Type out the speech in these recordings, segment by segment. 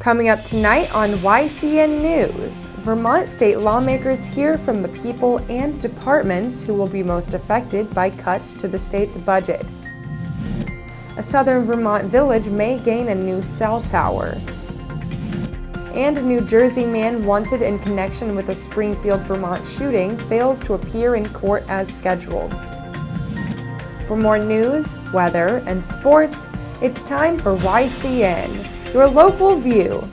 Coming up tonight on YCN News, Vermont state lawmakers hear from the people and departments who will be most affected by cuts to the state's budget. A southern Vermont village may gain a new cell tower. And a New Jersey man wanted in connection with a Springfield, Vermont shooting fails to appear in court as scheduled. For more news, weather, and sports, it's time for YCN. Your local view.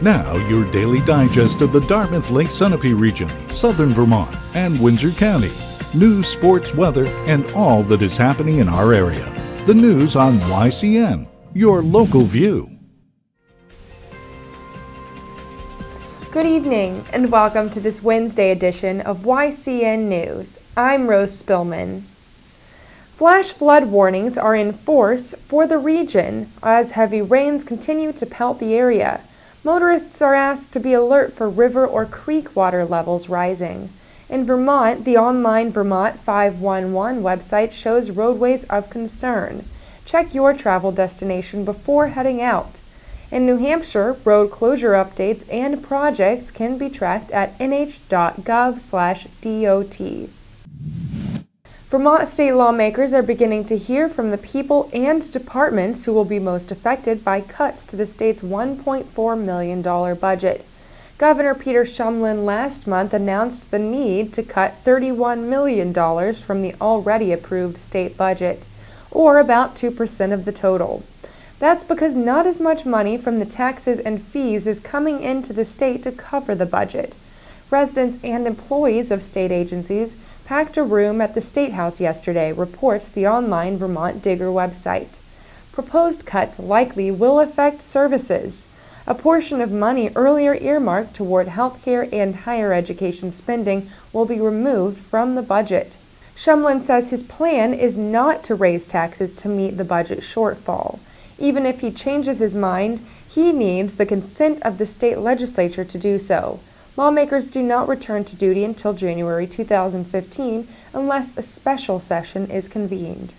Now, your daily digest of the Dartmouth Lake Sunapee region, southern Vermont, and Windsor County. News, sports, weather, and all that is happening in our area. The news on YCN, your local view. Good evening, and welcome to this Wednesday edition of YCN News. I'm Rose Spillman. Flash flood warnings are in force for the region as heavy rains continue to pelt the area. Motorists are asked to be alert for river or creek water levels rising. In Vermont, the online Vermont 511 website shows roadways of concern. Check your travel destination before heading out. In New Hampshire, road closure updates and projects can be tracked at nh.gov/DOT. Vermont state lawmakers are beginning to hear from the people and departments who will be most affected by cuts to the state's $1.4 million budget. Governor Peter Shumlin last month announced the need to cut $31 million from the already approved state budget, or about 2% of the total. That's because not as much money from the taxes and fees is coming into the state to cover the budget. Residents and employees of state agencies packed a room at the State House yesterday, reports the online Vermont Digger website. Proposed cuts likely will affect services. A portion of money earlier earmarked toward healthcare and higher education spending will be removed from the budget. Shumlin says his plan is not to raise taxes to meet the budget shortfall. Even if he changes his mind, he needs the consent of the state legislature to do so. Lawmakers do not return to duty until January 2015 unless a special session is convened.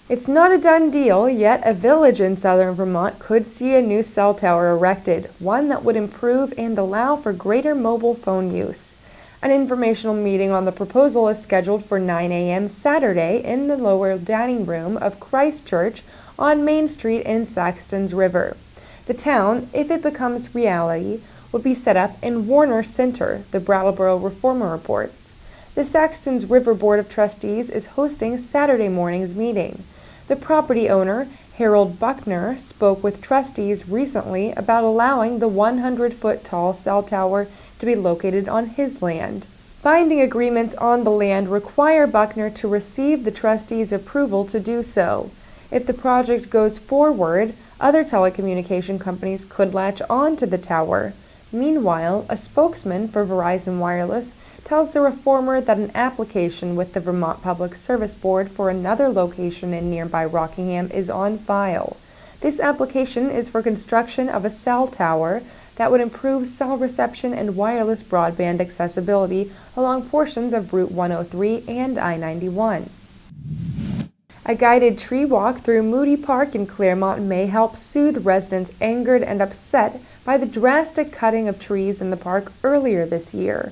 It's not a done deal, yet a village in southern Vermont could see a new cell tower erected, one that would improve and allow for greater mobile phone use. An informational meeting on the proposal is scheduled for 9 a.m. Saturday in the lower dining room of Christ Church on Main Street in Saxton's River. The town, if it becomes reality, would be set up in Warner Center, the Brattleboro Reformer reports. The Saxton's River Board of Trustees is hosting Saturday morning's meeting. The property owner, Harold Buckner, spoke with trustees recently about allowing the 100-foot-tall cell tower to be located on his land. Binding agreements on the land require Buckner to receive the trustees' approval to do so. If the project goes forward, other telecommunication companies could latch on to the tower. Meanwhile, a spokesman for Verizon Wireless tells the Reformer that an application with the Vermont Public Service Board for another location in nearby Rockingham is on file. This application is for construction of a cell tower that would improve cell reception and wireless broadband accessibility along portions of Route 103 and I-91. A guided tree walk through Moody Park in Claremont may help soothe residents angered and upset by the drastic cutting of trees in the park earlier this year.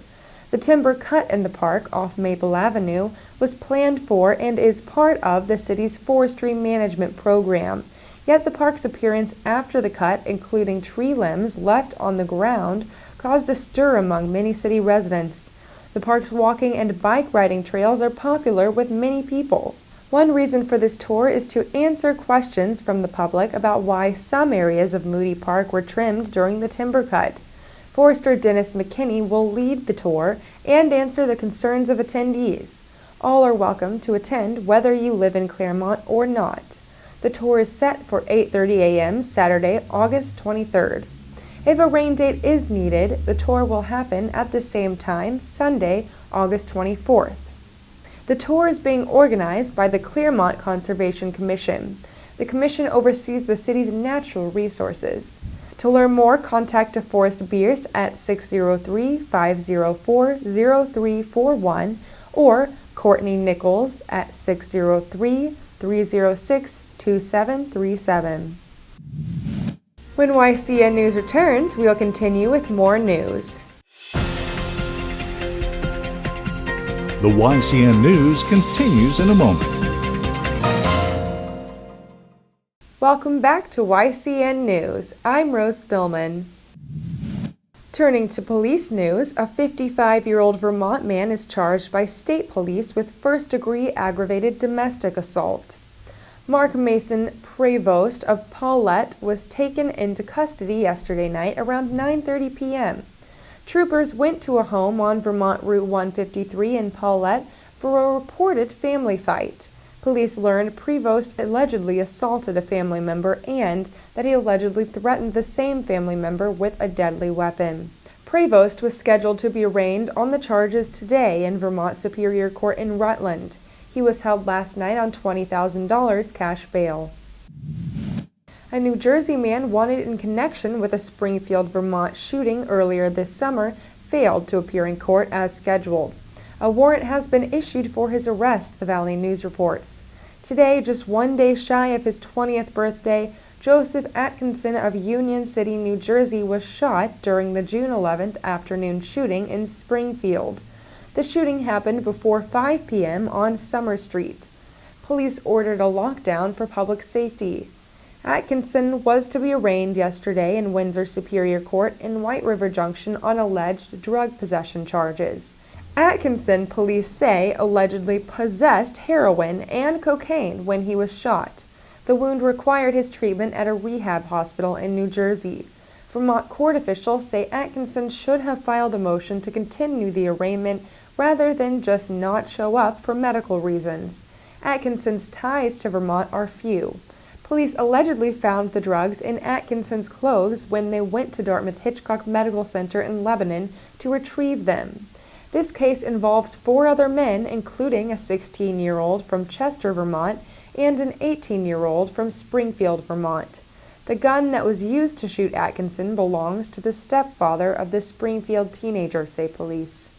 The timber cut in the park off Maple Avenue was planned for and is part of the city's forestry management program. Yet the park's appearance after the cut, including tree limbs left on the ground, caused a stir among many city residents. The park's walking and bike riding trails are popular with many people. One reason for this tour is to answer questions from the public about why some areas of Moody Park were trimmed during the timber cut. Forester Dennis McKinney will lead the tour and answer the concerns of attendees. All are welcome to attend whether you live in Claremont or not. The tour is set for 8:30 a.m. Saturday, August 23rd. If a rain date is needed, the tour will happen at the same time, Sunday, August 24th. The tour is being organized by the Claremont Conservation Commission. The commission oversees the city's natural resources. To learn more, contact DeForest Beers at 603-504-0341 or Courtney Nichols at 603-306-2622. 2737. When YCN News returns, we'll continue with more news. The YCN News continues in a moment. Welcome back to YCN News. I'm Rose Spillman. Turning to police news, a 55-year-old Vermont man is charged by state police with first-degree aggravated domestic assault. Mark Mason Prevost of Paulette was taken into custody yesterday night around 9:30 p.m. Troopers went to a home on Vermont Route 153 in Paulette for a reported family fight. Police learned Prevost allegedly assaulted a family member and that he allegedly threatened the same family member with a deadly weapon. Prevost was scheduled to be arraigned on the charges today in Vermont Superior Court in Rutland. He was held last night on $20,000 cash bail. A New Jersey man wanted in connection with a Springfield, Vermont shooting earlier this summer failed to appear in court as scheduled. A warrant has been issued for his arrest, the Valley News reports. Today, just one day shy of his 20th birthday, Joseph Atkinson of Union City, New Jersey was shot during the June 11th afternoon shooting in Springfield. The shooting happened before 5 p.m. on Summer Street. Police ordered a lockdown for public safety. Atkinson was to be arraigned yesterday in Windsor Superior Court in White River Junction on alleged drug possession charges. Atkinson, police say, allegedly possessed heroin and cocaine when he was shot. The wound required his treatment at a rehab hospital in New Jersey. Vermont court officials say Atkinson should have filed a motion to continue the arraignment rather than just not show up for medical reasons. Atkinson's ties to Vermont are few. Police allegedly found the drugs in Atkinson's clothes when they went to Dartmouth-Hitchcock Medical Center in Lebanon to retrieve them. This case involves 4 other men, including a 16-year-old from Chester, Vermont, and an 18-year-old from Springfield, Vermont. The gun that was used to shoot Atkinson belongs to the stepfather of the Springfield teenager, say police.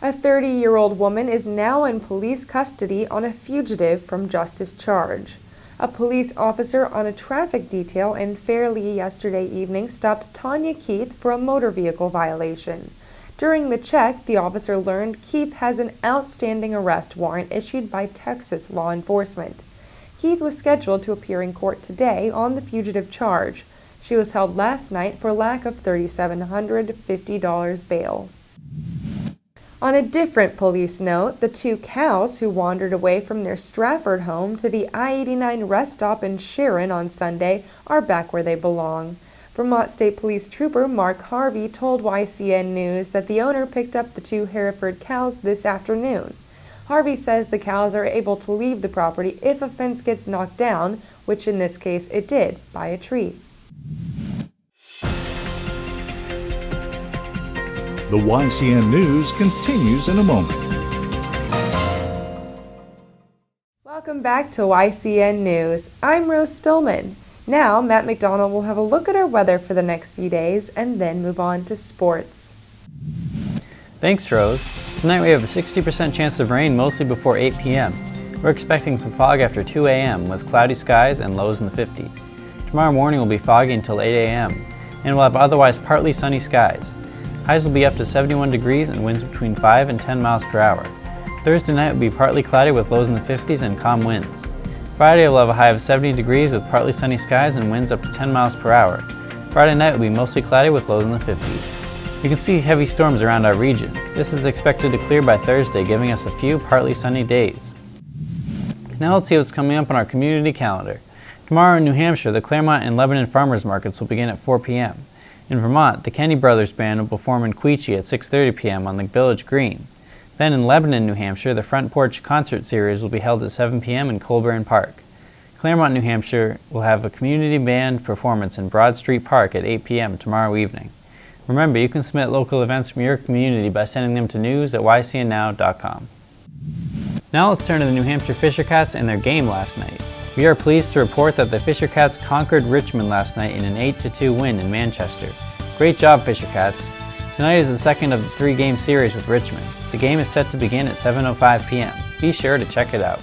A 30-year-old woman is now in police custody on a fugitive from justice charge. A police officer on a traffic detail in Fairleigh yesterday evening stopped Tanya Keith for a motor vehicle violation. During the check, the officer learned Keith has an outstanding arrest warrant issued by Texas law enforcement. Keith was scheduled to appear in court today on the fugitive charge. She was held last night for lack of $3,750 bail. On a different police note, the 2 cows who wandered away from their Stratford home to the I-89 rest stop in Sharon on Sunday are back where they belong. Vermont State Police Trooper Mark Harvey told YCN News that the owner picked up the 2 Hereford cows this afternoon. Harvey says the cows are able to leave the property if a fence gets knocked down, which in this case it did, by a tree. The YCN News continues in a moment. Welcome back to YCN News. I'm Rose Spillman. Now, Matt McDonald will have a look at our weather for the next few days and then move on to sports. Thanks, Rose. Tonight we have a 60% chance of rain mostly before 8 p.m. We're expecting some fog after 2 a.m. with cloudy skies and lows in the 50s. Tomorrow morning will be foggy until 8 a.m. and we'll have otherwise partly sunny skies. Highs will be up to 71 degrees and winds between 5 and 10 miles per hour. Thursday night will be partly cloudy with lows in the 50s and calm winds. Friday will have a high of 70 degrees with partly sunny skies and winds up to 10 miles per hour. Friday night will be mostly cloudy with lows in the 50s. You can see heavy storms around our region. This is expected to clear by Thursday, giving us a few partly sunny days. Now let's see what's coming up on our community calendar. Tomorrow in New Hampshire, the Claremont and Lebanon Farmers Markets will begin at 4 p.m. In Vermont, the Kennedy Brothers Band will perform in Quechee at 6:30 p.m. on the Village Green. Then in Lebanon, New Hampshire, the Front Porch Concert Series will be held at 7 p.m. in Colburn Park. Claremont, New Hampshire will have a community band performance in Broad Street Park at 8 p.m. tomorrow evening. Remember, you can submit local events from your community by sending them to news@ycnnow.com. Now let's turn to the New Hampshire Fisher Cats and their game last night. We are pleased to report that the Fisher Cats conquered Richmond last night in an 8-2 win in Manchester. Great job, Fisher Cats. Tonight is the second of the 3-game series with Richmond. The game is set to begin at 7:05 p.m. Be sure to check it out.